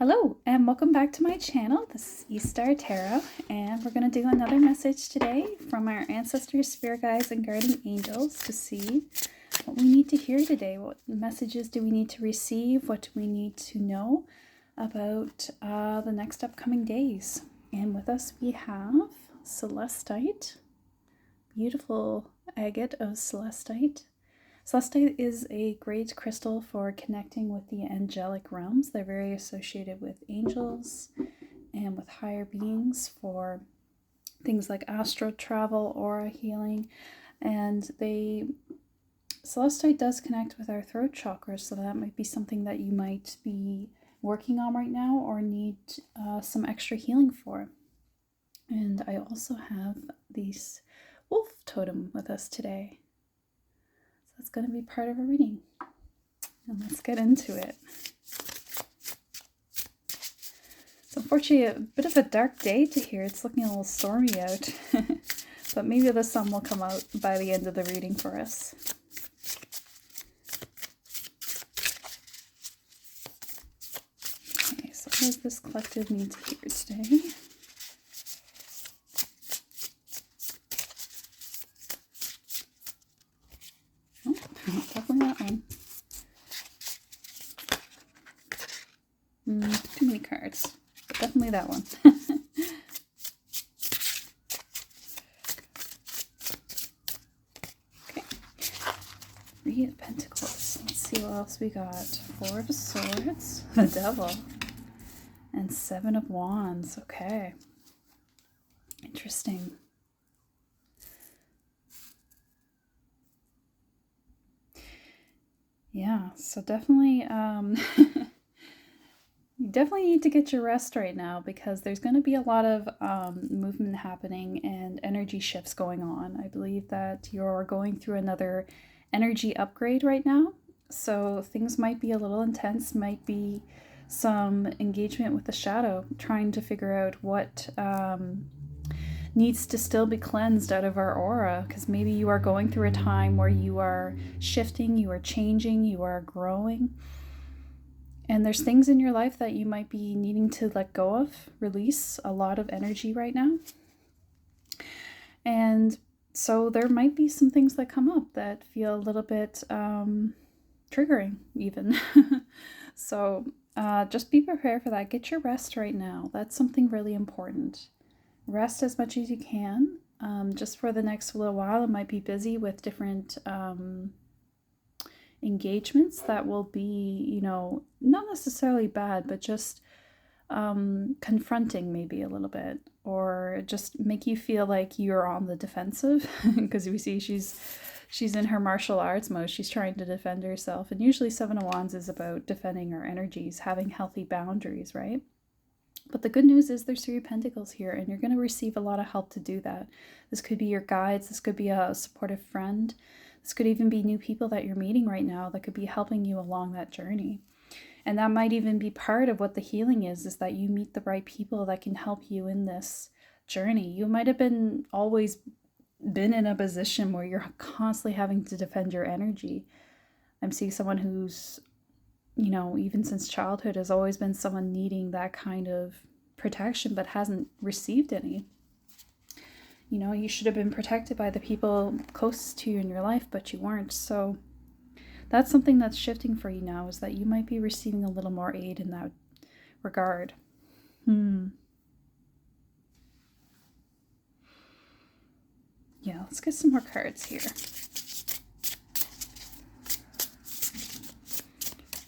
Hello and welcome back to my channel. This is Estar Tarot, and we're going to do another message today from our ancestors, spirit guides, and guardian angels to see what we need to hear today. What messages do we need to receive? What do we need to know about the next upcoming days? And with us we have Celestite, beautiful agate of Celestite. Celestite is a great crystal for connecting with the angelic realms. They're very associated with angels and with higher beings for things like astral travel, aura healing, and Celestite does connect with our throat chakra, so that might be something that you might be working on right now or need some extra healing for. And I also have this wolf totem with us today. That's going to be part of a reading. And let's get into it. It's unfortunately a bit of a dark day to hear. It's looking a little stormy out. But maybe the sun will come out by the end of the reading for us. Okay, so what does this collective need to hear today? Definitely that one. Too many cards. But definitely that one. Okay. Three of Pentacles. Let's see what else we got. Four of Swords. The Devil. And Seven of Wands. Okay. Interesting. Yeah, so definitely, you definitely need to get your rest right now because there's going to be a lot of movement happening and energy shifts going on. I believe that you're going through another energy upgrade right now, so things might be a little intense, might be some engagement with the shadow, trying to figure out what needs to still be cleansed out of our aura, because maybe you are going through a time where you are shifting, you are changing, you are growing, and there's things in your life that you might be needing to let go of, release a lot of energy right now. And so there might be some things that come up that feel a little bit triggering even. So just be prepared for that. Get your rest right now. That's something really important. Rest as much as you can. Just for the next little while, it might be busy with different engagements that will be, not necessarily bad, but just confronting maybe a little bit, or just make you feel like you're on the defensive because we see she's in her martial arts mode. She's trying to defend herself, and usually Seven of Wands is about defending our energies, having healthy boundaries, right? But the good news is there's Three of Pentacles here, and you're going to receive a lot of help to do that. This could be your guides. This could be a supportive friend. This could even be new people that you're meeting right now that could be helping you along that journey. And that might even be part of what the healing is that you meet the right people that can help you in this journey. You might have always been in a position where you're constantly having to defend your energy. I'm seeing someone who's, even since childhood has always been someone needing that kind of protection but hasn't received any. You should have been protected by the people closest to you in your life, but you weren't. So that's something that's shifting for you now, is that you might be receiving a little more aid in that regard. Yeah, let's get some more cards here.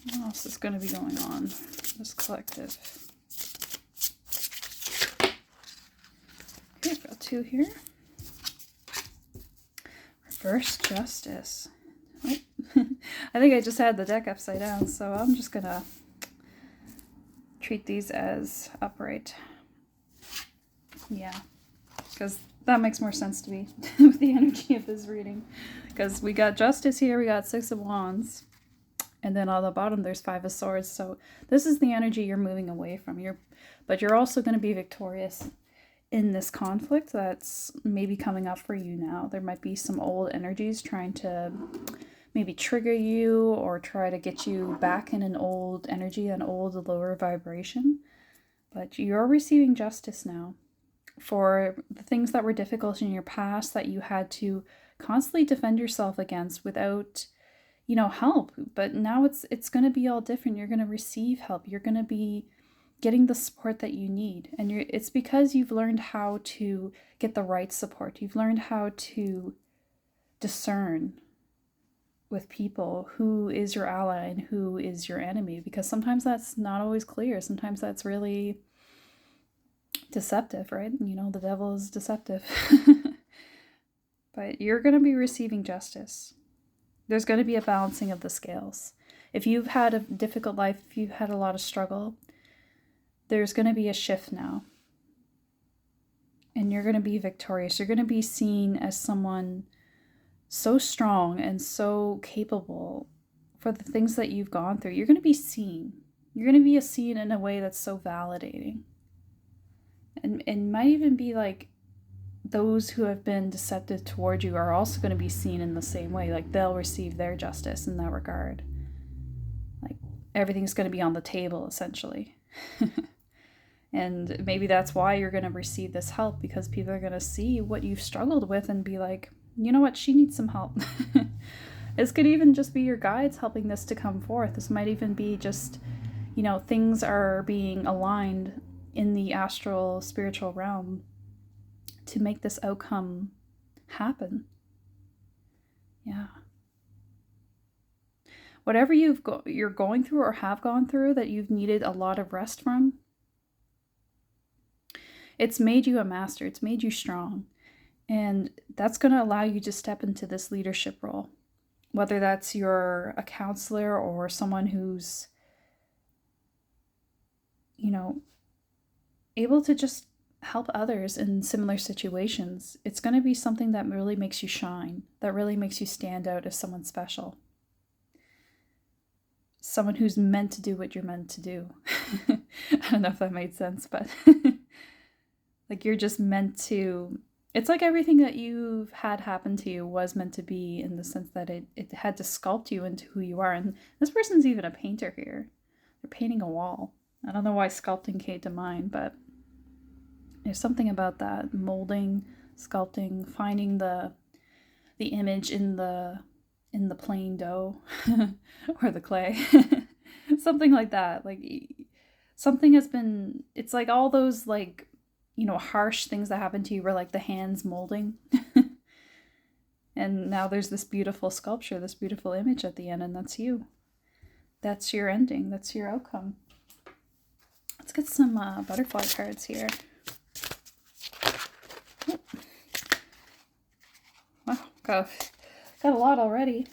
What else is going to be going on? This collective. Okay, I've got two here. Reverse Justice. Oh. I think I just had the deck upside down, so I'm just going to treat these as upright. Yeah, because that makes more sense to me with the energy of this reading. Because we got Justice here, we got Six of Wands. And then on the bottom, there's Five of Swords. So this is the energy you're moving away from. But you're also going to be victorious in this conflict that's maybe coming up for you now. There might be some old energies trying to maybe trigger you or try to get you back in an old energy, an old lower vibration. But you're receiving justice now for the things that were difficult in your past that you had to constantly defend yourself against without, help. But now it's going to be all different. You're going to receive help. You're going to be getting the support that you need. And it's because you've learned how to get the right support. You've learned how to discern with people who is your ally and who is your enemy, because sometimes that's not always clear. Sometimes that's really deceptive, right? The devil is deceptive. But you're going to be receiving justice. There's going to be a balancing of the scales. If you've had a difficult life, if you've had a lot of struggle, there's going to be a shift now. And you're going to be victorious. You're going to be seen as someone so strong and so capable for the things that you've gone through. You're going to be seen. You're going to be seen in a way that's so validating. And might even be like those who have been deceptive toward you are also going to be seen in the same way. Like they'll receive their justice in that regard. Like everything's going to be on the table, essentially. And maybe that's why you're going to receive this help, because people are going to see what you've struggled with and be like, you know what, she needs some help. This could even just be your guides helping this to come forth. This might even be just, things are being aligned in the astral spiritual realm to make this outcome happen. Yeah. Whatever you're going through or have gone through that you've needed a lot of rest from, it's made you a master. It's made you strong. And that's going to allow you to step into this leadership role. Whether that's you're a counselor or someone who's, able to just help others in similar situations. It's going to be something that really makes you shine, that really makes you stand out as someone special. Someone who's meant to do what you're meant to do. I don't know if that made sense, but like you're just meant to, it's like everything that you've had happen to you was meant to be, in the sense that it had to sculpt you into who you are. And this person's even a painter here. They're painting a wall. I don't know why sculpting came to mind, but there's something about that. Molding, sculpting, finding the image in the plain dough or the clay. Something like that. Like something has been, it's like all those like, harsh things that happen to you were like the hands molding. And now there's this beautiful sculpture, this beautiful image at the end, and that's you. That's your ending. That's your outcome. Let's get some butterfly cards here. Wow, got a lot already,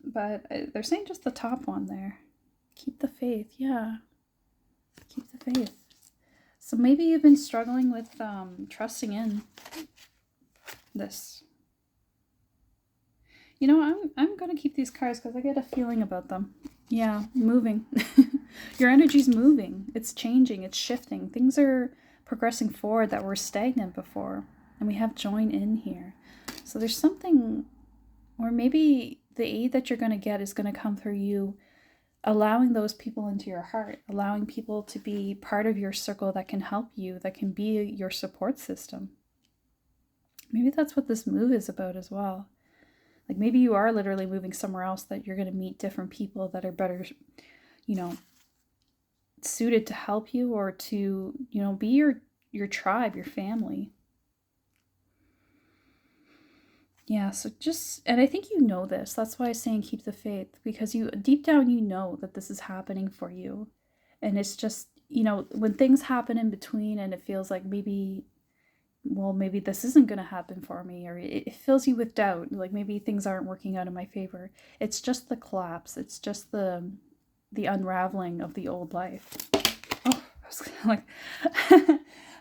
but they're saying just the top one there. Keep the faith, yeah. Keep the faith. So maybe you've been struggling with trusting in this. I'm going to keep these cards because I get a feeling about them. Yeah, moving. Your energy's moving. It's changing. It's shifting. Things are progressing forward that were stagnant before. And we have join in here. So there's something, or maybe the aid that you're going to get is going to come through you allowing those people into your heart, allowing people to be part of your circle that can help you, that can be your support system. Maybe that's what this move is about as well. Like maybe you are literally moving somewhere else, that you're going to meet different people that are better, suited to help you, or to, be your tribe, your family. Yeah, so and I think this. That's why I'm saying keep the faith, because deep down you know that this is happening for you. And it's just, when things happen in between and it feels like maybe this isn't going to happen for me, or it fills you with doubt, like maybe things aren't working out in my favor. It's just the collapse. It's just the unraveling of the old life. Oh, I was like,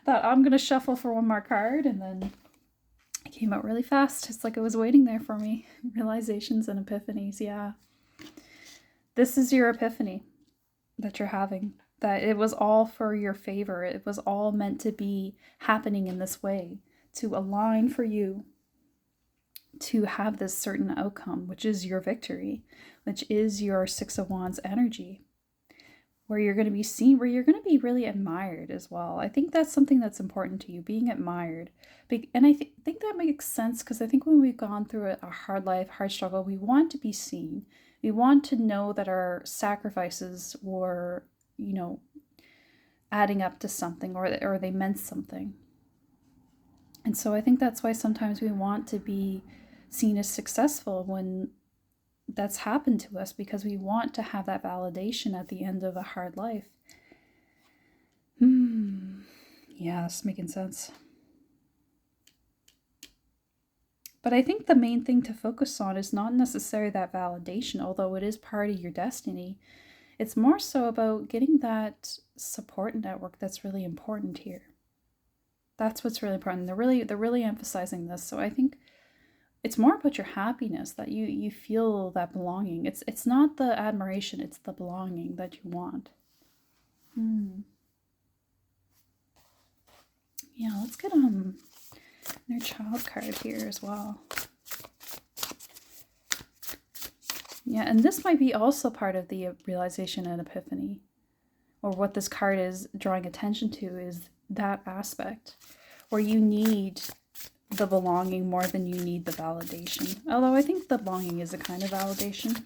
thought I'm going to shuffle for one more card, and then it came out really fast. It's like it was waiting there for me. Realizations and epiphanies, yeah. This is your epiphany that you're having. That it was all for your favor. It was all meant to be happening in this way. To align for you. to have this certain outcome, which is your victory, which is your Six of Wands energy, where you're going to be seen, where you're going to be really admired as well. I think that's something that's important to you, being admired. And I think that makes sense, because I think when we've gone through a hard life, hard struggle, we want to be seen. We want to know that our sacrifices were, adding up to something, or they meant something. And so I think that's why sometimes we want to be seen as successful when that's happened to us, because we want to have that validation at the end of a hard life. Yeah, that's making sense. But I think the main thing to focus on is not necessarily that validation, although it is part of your destiny. It's more so about getting that support network that's really important here. That's what's really important. They're really emphasizing this. So I think it's more about your happiness, that you feel that belonging. It's not the admiration, it's the belonging that you want. Yeah, let's get their child card here as well. Yeah, and this might be also part of the realization and epiphany, or what this card is drawing attention to is that aspect where you need the belonging more than you need the validation. Although I think the belonging is a kind of validation.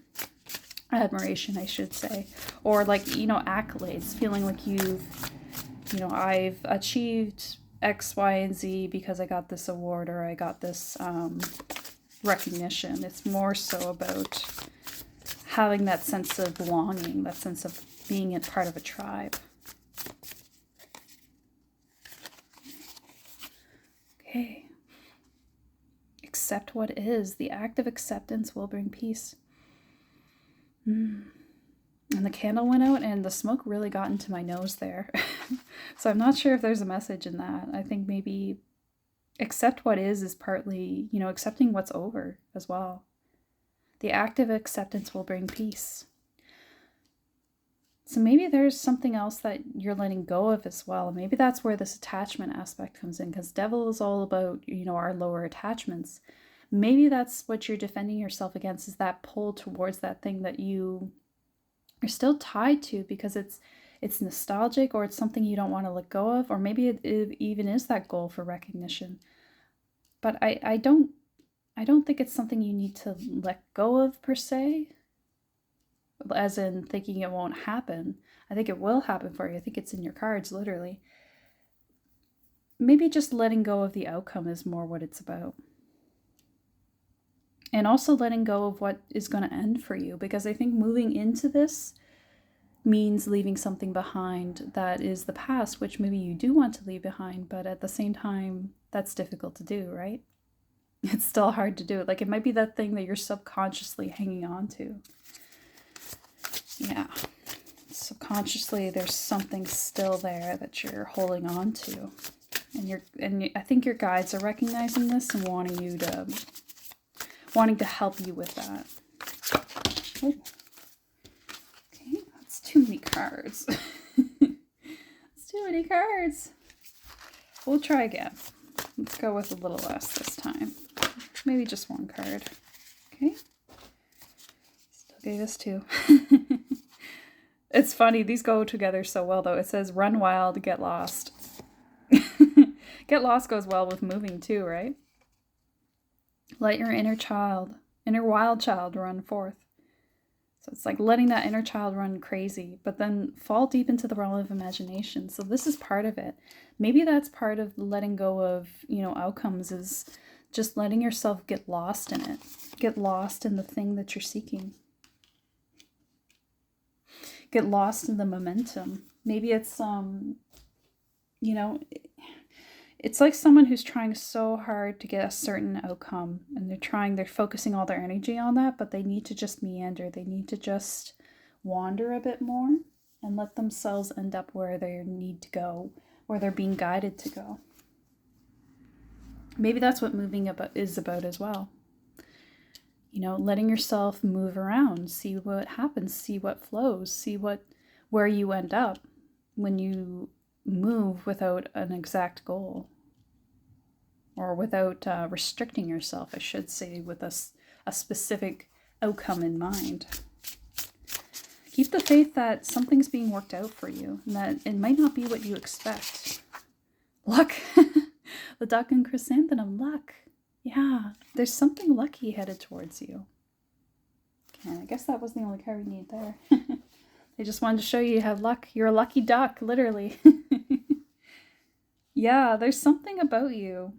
Admiration, I should say. Or accolades, feeling like I've achieved X, Y, and Z because I got this award, or I got this recognition. It's more so about having that sense of belonging, that sense of being a part of a tribe. Okay. Accept what is. The act of acceptance will bring peace. And the candle went out and the smoke really got into my nose there. So I'm not sure if there's a message in that. I think maybe accept what is partly, accepting what's over as well. The act of acceptance will bring peace. So maybe there's something else that you're letting go of as well. Maybe that's where this attachment aspect comes in, because Devil is all about, our lower attachments. Maybe that's what you're defending yourself against, is that pull towards that thing that you are still tied to because it's nostalgic, or it's something you don't want to let go of, or maybe it even is that goal for recognition. But I don't think it's something you need to let go of per se, as in thinking it won't happen. I think it will happen for you. I think it's in your cards, literally. Maybe just letting go of the outcome is more what it's about. And also letting go of what is going to end for you, because I think moving into this means leaving something behind that is the past, which maybe you do want to leave behind, but at the same time, that's difficult to do, right? It's still hard to do. Like, it might be that thing that you're subconsciously hanging on to. Yeah. Subconsciously, there's something still there that you're holding on to. And I think your guides are recognizing this and wanting to help you with that. Oh. Okay, that's too many cards. That's too many cards. We'll try again. Let's go with a little less this time. Maybe just one card. Okay. Still gave us two. It's funny, these go together so well though. It says run wild, get lost. Get lost goes well with moving too, right? Let your inner wild child run forth. So it's like letting that inner child run crazy, but then fall deep into the realm of imagination. So this is part of it. Maybe that's part of letting go of, outcomes, is just letting yourself get lost in it. Get lost in the thing that you're seeking. Get lost in the momentum. Maybe it's, it's like someone who's trying so hard to get a certain outcome, and they're focusing all their energy on that, but they need to just meander. They need to just wander a bit more and let themselves end up where they need to go, where they're being guided to go. Maybe that's what moving is about as well. Letting yourself move around, see what happens, see what flows, see where you end up when you move without an exact goal or without restricting yourself, I should say, with a specific outcome in mind. Keep the faith that something's being worked out for you and that it might not be what you expect. Luck. The duck and chrysanthemum. Luck. Yeah, there's something lucky headed towards you. Okay, I guess that was the only card we need there. I just wanted to show you have luck. You're a lucky duck, literally. Yeah, there's something about you.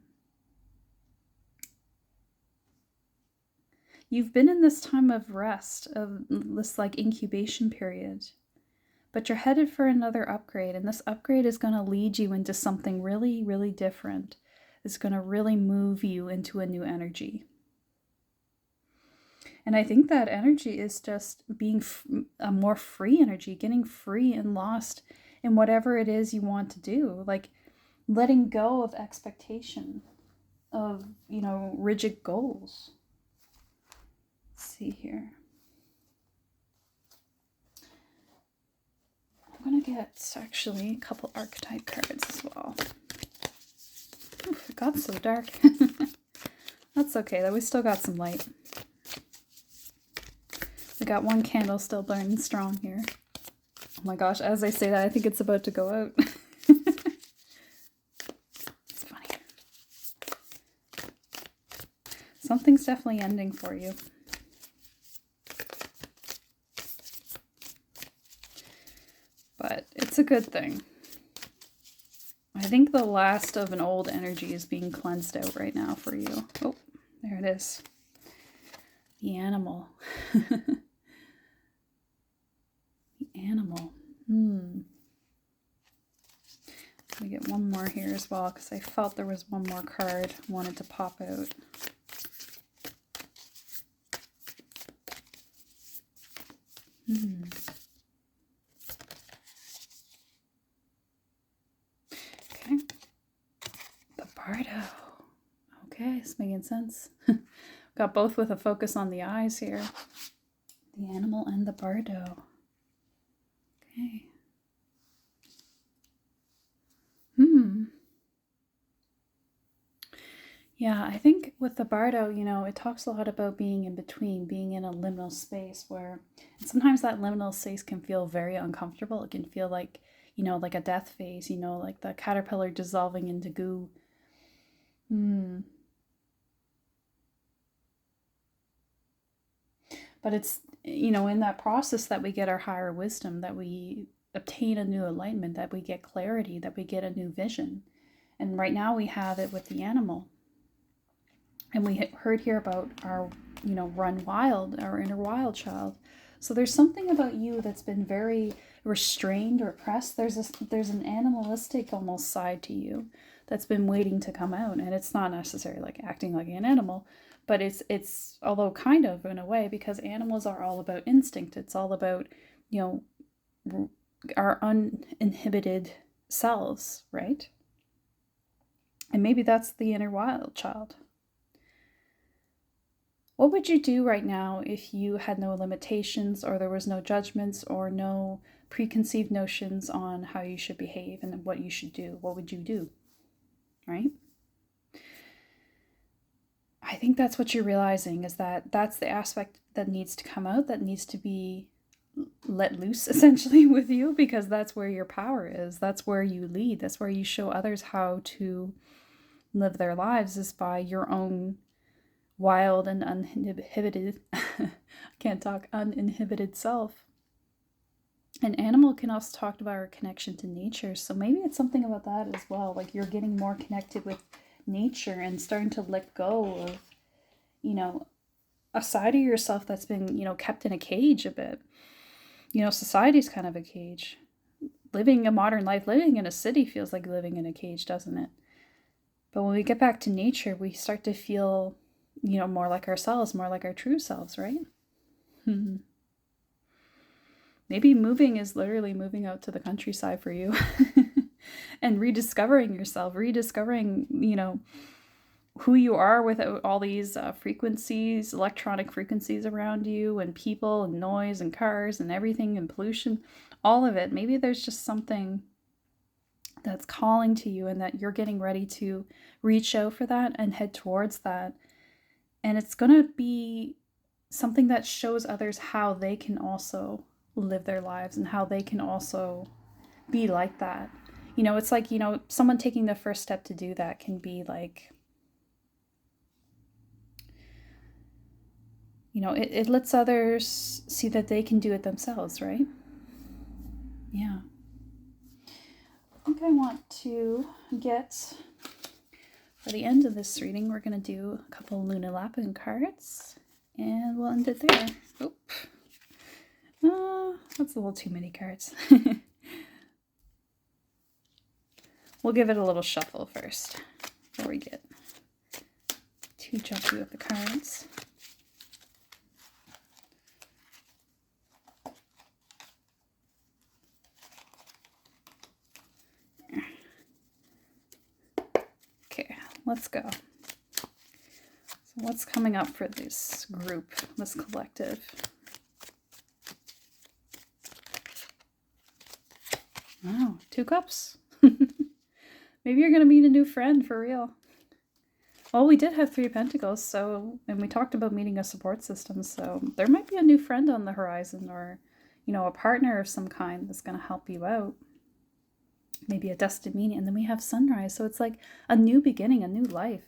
You've been in this time of rest, of this like incubation period, but you're headed for another upgrade, and this upgrade is going to lead you into something really, really different. It's going to really move you into a new energy. And I think that energy is just being a more free energy, getting free and lost in whatever it is you want to do. Like letting go of expectation, of, rigid goals. Let's see here. I'm going to get actually a couple archetype cards as well. Oof, it got so dark. That's okay, though. We still got some light. We got one candle still burning strong here. Oh my gosh, as I say that, I think it's about to go out. It's funny. Something's definitely ending for you. But it's a good thing. I think the last of an old energy is being cleansed out right now for you. Oh, there it is. The animal. The animal. Let me get one more here as well, because I felt there was one more card I wanted to pop out. Okay. The Bardo. Okay, it's making sense. Got both with a focus on the eyes here. The animal and the Bardo. Okay. Yeah, I think with the Bardo, it talks a lot about being in between, being in a liminal space where, and sometimes that liminal space can feel very uncomfortable. It can feel like, like a death phase, like the caterpillar dissolving into goo. But it's, in that process that we get our higher wisdom, that we obtain a new enlightenment, that we get clarity, that we get a new vision. And right now we have it with the animal. And we heard here about our, run wild, our inner wild child. So there's something about you that's been very restrained or repressed. There's an animalistic almost side to you that's been waiting to come out. And it's not necessarily like acting like an animal, but it's although kind of in a way, because animals are all about instinct. It's all about, our uninhibited selves, right? And maybe that's the inner wild child. What would you do right now if you had no limitations, or there was no judgments, or no preconceived notions on how you should behave and what you should do? What would you do? Right? I think that's what you're realizing, is that that's the aspect that needs to come out, that needs to be let loose essentially with you, because that's where your power is. That's where you lead. That's where you show others how to live their lives, is by your own wild and uninhibited, uninhibited self. An animal can also talk about our connection to nature. So maybe it's something about that as well. Like you're getting more connected with nature and starting to let go of, a side of yourself that's been, kept in a cage a bit. Society's kind of a cage. Living a modern life, living in a city feels like living in a cage, doesn't it? But when we get back to nature, we start to feel, more like ourselves, more like our true selves, right? Maybe moving is literally moving out to the countryside for you and rediscovering yourself, rediscovering, who you are without all these frequencies, electronic frequencies around you, and people and noise and cars and everything and pollution, all of it. Maybe there's just something that's calling to you, and that you're getting ready to reach out for that and head towards that. And it's going to be something that shows others how they can also live their lives and how they can also be like that. It's like, someone taking the first step to do that can be like, it lets others see that they can do it themselves, right? Yeah. I think I want to get, for the end of this reading, we're going to do a couple Luna Lapin cards, and we'll end it there. Oop. That's a little too many cards. We'll give it a little shuffle first before we get too jumpy with the cards. Okay, let's go. So what's coming up for this group, this collective? Wow, 2 cups. Maybe you're going to meet a new friend for real. Well, we did have 3 pentacles, and we talked about meeting a support system, so there might be a new friend on the horizon, or, a partner of some kind that's going to help you out. Maybe a destined meeting, and then we have sunrise, so it's like a new beginning, a new life.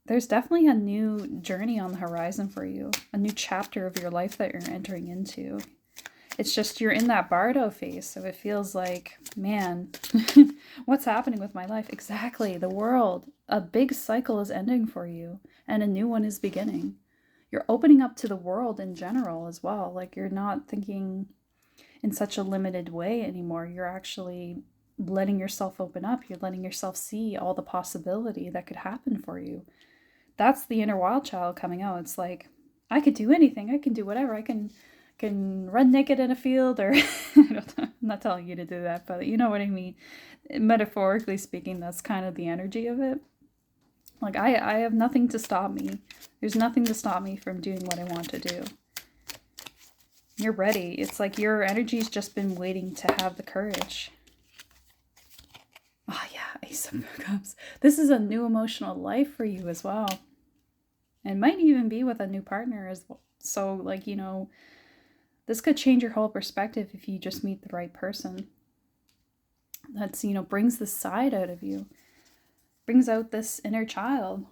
There's definitely a new journey on the horizon for you, a new chapter of your life that you're entering into. It's just you're in that Bardo phase, so it feels like, man, what's happening with my life? Exactly, the world. A big cycle is ending for you, and a new one is beginning. You're opening up to the world in general as well. Like, you're not thinking in such a limited way anymore. You're actually letting yourself open up. You're letting yourself see all the possibility that could happen for you. That's the inner wild child coming out. It's like, I could do anything. I can do whatever. I can run naked in a field, or I'm not telling you to do that, but you know what I mean. Metaphorically speaking, that's kind of the energy of it. Like, I have nothing to stop me. There's nothing to stop me from doing what I want to do. You're ready. It's like your energy's just been waiting to have the courage. Oh yeah, Ace of Cups. This is a new emotional life for you as well. And might even be with a new partner as well. So, like, this could change your whole perspective if you just meet the right person. That's, brings this side out of you. Brings out this inner child.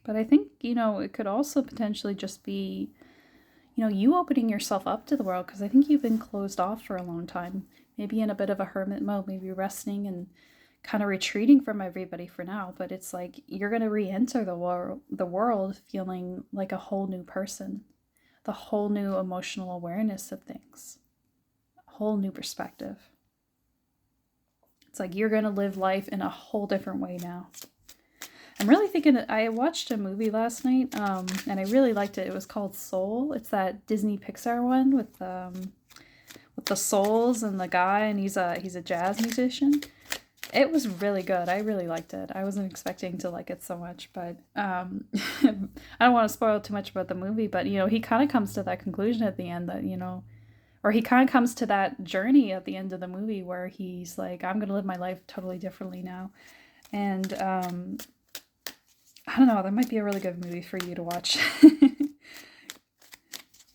But I think, it could also potentially just be, you opening yourself up to the world, because I think you've been closed off for a long time. Maybe in a bit of a hermit mode, maybe resting and kind of retreating from everybody for now, but it's like you're going to re-enter the world feeling like a whole new person, the whole new emotional awareness of things, a whole new perspective. It's like you're going to live life in a whole different way now. I'm really thinking, I watched a movie last night, and I really liked it. It was called Soul. It's that Disney Pixar one with the souls and the guy, and he's a jazz musician. It was really good. I really liked it. I wasn't expecting to like it so much, but I don't want to spoil too much about the movie, but, he kind of comes to that conclusion at the end that, or he kind of comes to that journey at the end of the movie where he's like, I'm going to live my life totally differently now. And I don't know, that might be a really good movie for you to watch.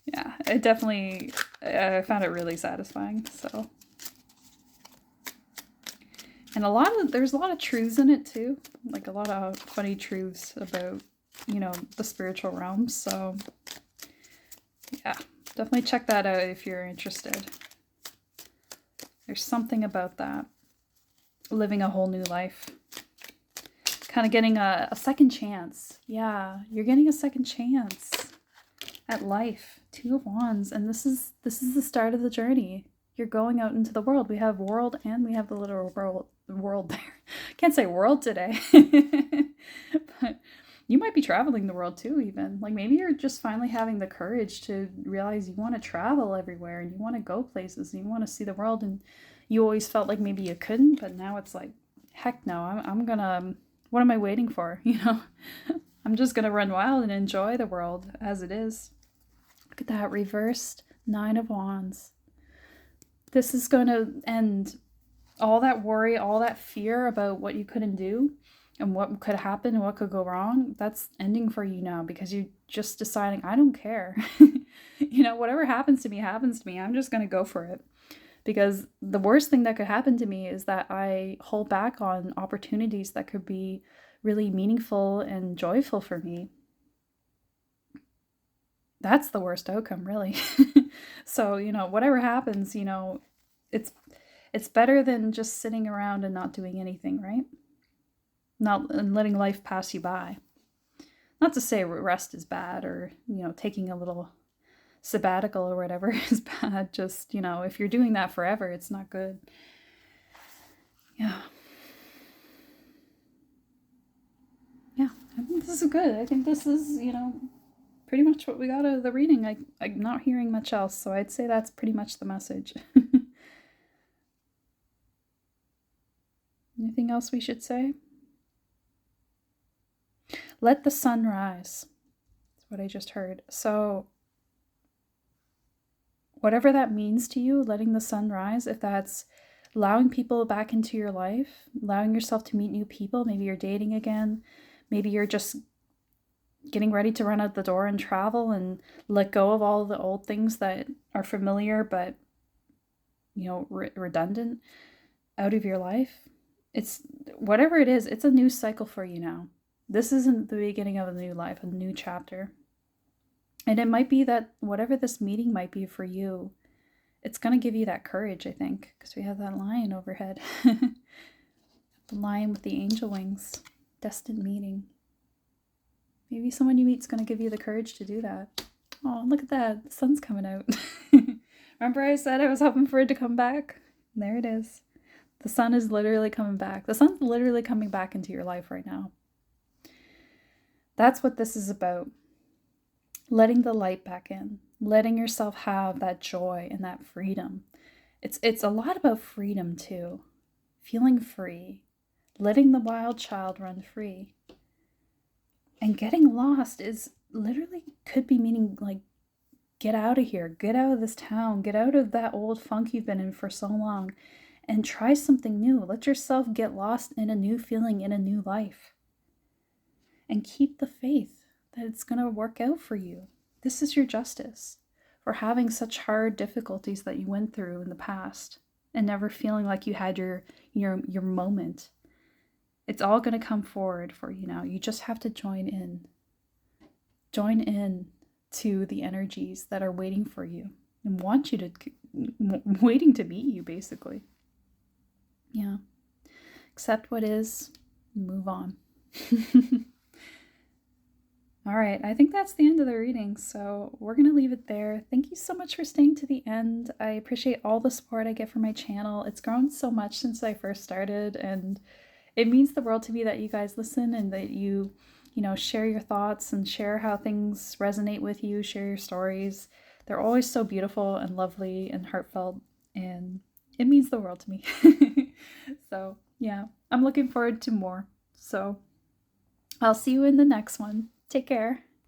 Yeah, it definitely, I found it really satisfying, so. And there's a lot of truths in it too. Like a lot of funny truths about, the spiritual realms. So yeah, definitely check that out if you're interested. There's something about that. Living a whole new life. Kind of getting a second chance. Yeah, you're getting a second chance at life. 2 of Wands. And this is the start of the journey. You're going out into the world. We have world and we have the literal world there. Can't say world today. But you might be traveling the world too, even. Like, maybe you're just finally having the courage to realize you want to travel everywhere and you want to go places and you want to see the world, and you always felt like maybe you couldn't, but now it's like, heck no, I'm gonna, what am I waiting for? I'm just gonna run wild and enjoy the world as it is. Look at that reversed 9 of Wands. This is going to end all that worry, all that fear about what you couldn't do and what could happen and what could go wrong. That's ending for you now because you're just deciding, I don't care. Whatever happens to me, happens to me. I'm just going to go for it. Because the worst thing that could happen to me is that I hold back on opportunities that could be really meaningful and joyful for me. That's the worst outcome, really. So, whatever happens, it's better than just sitting around and not doing anything, right? Not and letting life pass you by. Not to say rest is bad or, taking a little sabbatical or whatever is bad. Just, if you're doing that forever, it's not good. Yeah. Yeah, I think this is good. I think this is, pretty much what we got out of the reading. I'm not hearing much else, so I'd say that's pretty much the message. Anything else we should say? Let the sun rise. That's what I just heard. So whatever that means to you, letting the sun rise, if that's allowing people back into your life, allowing yourself to meet new people, maybe you're dating again, maybe you're just getting ready to run out the door and travel and let go of all the old things that are familiar but, redundant out of your life. It's whatever it is, it's a new cycle for you now. This isn't the beginning of a new life, a new chapter. And it might be that whatever this meeting might be for you, it's going to give you that courage, I think, because we have that lion overhead. The lion with the angel wings. Destined meeting. Maybe someone you meet is going to give you the courage to do that. Oh, look at that. The sun's coming out. Remember I said I was hoping for it to come back? There it is. The sun is literally coming back. The sun's literally coming back into your life right now. That's what this is about. Letting the light back in. Letting yourself have that joy and that freedom. It's a lot about freedom too. Feeling free. Letting the wild child run free. And getting lost is literally could be meaning like, get out of here, get out of this town, get out of that old funk you've been in for so long and try something new. Let yourself get lost in a new feeling, in a new life. And keep the faith that it's going to work out for you. This is your justice for having such hard difficulties that you went through in the past and never feeling like you had your moment. It's all going to come forward for you now. You just have to join in. Join in to the energies that are waiting for you and want you to, waiting to meet you, basically. Yeah. Accept what is, move on. All right, I think that's the end of the reading, so we're going to leave it there. Thank you so much for staying to the end. I appreciate all the support I get from my channel. It's grown so much since I first started, and it means the world to me that you guys listen and that you share your thoughts and share how things resonate with you, share your stories. They're always so beautiful and lovely and heartfelt, and it means the world to me. So, yeah, I'm looking forward to more. So, I'll see you in the next one. Take care.